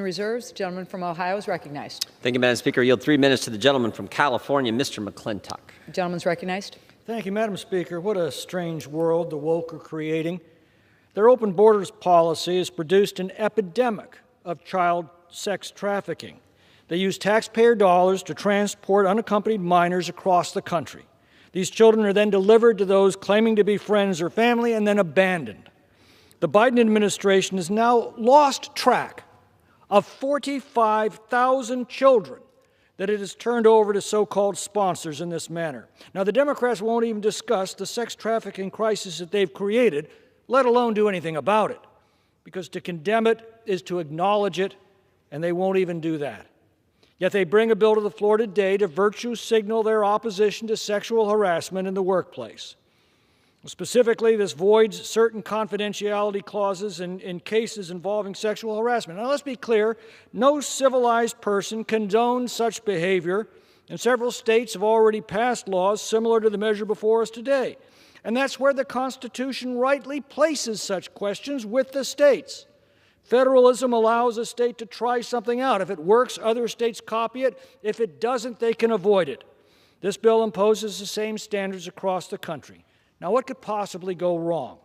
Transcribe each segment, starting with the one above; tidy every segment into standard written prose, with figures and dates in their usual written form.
Reserves. The gentleman from Ohio is recognized. Thank you, Madam Speaker. I yield 3 minutes to the gentleman from California, Mr. McClintock. The gentleman is recognized. Thank you, Madam Speaker. What a strange world the woke are creating. Their open borders policy has produced an epidemic of child sex trafficking. They use taxpayer dollars to transport unaccompanied minors across the country. These children are then delivered to those claiming to be friends or family and then abandoned. The Biden administration has now lost track of 45,000 children that it has turned over to so-called sponsors in this manner. Now, the Democrats won't even discuss the sex trafficking crisis that they've created, let alone do anything about it, because to condemn it is to acknowledge it, and they won't even do that. Yet they bring a bill to the floor today to virtue signal their opposition to sexual harassment in the workplace. Specifically, this voids certain confidentiality clauses in cases involving sexual harassment. Now, let's be clear, no civilized person condones such behavior, and several states have already passed laws similar to the measure before us today. And that's where the Constitution rightly places such questions with the states. Federalism allows a state to try something out. If it works, other states copy it. If it doesn't, they can avoid it. This bill imposes the same standards across the country. Now, what could possibly go wrong?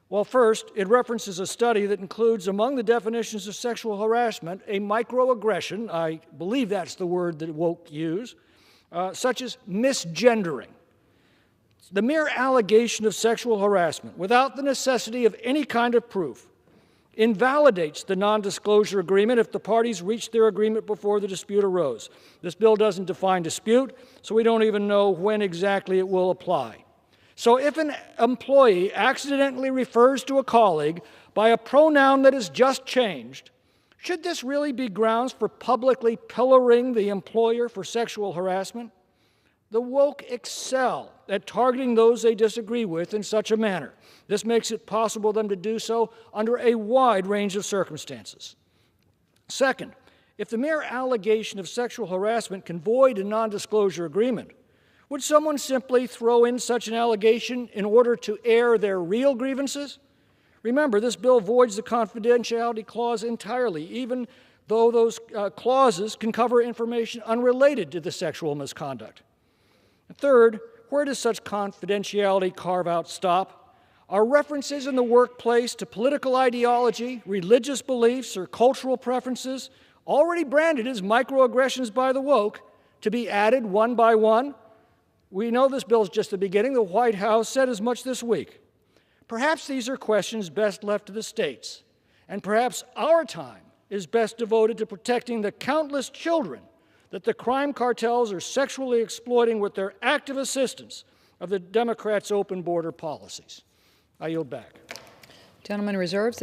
Well, first, it references a study that includes among the definitions of sexual harassment a microaggression, I believe that's the word that woke use, such as misgendering. The mere allegation of sexual harassment without the necessity of any kind of proof invalidates the non-disclosure agreement if the parties reached their agreement before the dispute arose. This bill doesn't define dispute, so we don't even know when exactly it will apply. So if an employee accidentally refers to a colleague by a pronoun that has just changed, should this really be grounds for publicly pillaring the employer for sexual harassment? The woke excel at targeting those they disagree with in such a manner. This makes it possible for them to do so under a wide range of circumstances. Second, if the mere allegation of sexual harassment can void a non-disclosure agreement, would someone simply throw in such an allegation in order to air their real grievances? Remember, this bill voids the confidentiality clause entirely, even though those clauses can cover information unrelated to the sexual misconduct. And third, where does such confidentiality carve-out stop? Are references in the workplace to political ideology, religious beliefs, or cultural preferences already branded as microaggressions by the woke to be added one by one? We know this bill is just the beginning. The White House said as much this week. Perhaps these are questions best left to the states, and perhaps our time is best devoted to protecting the countless children that the crime cartels are sexually exploiting with their active assistance of the Democrats' open border policies. I yield back. Gentleman reserves.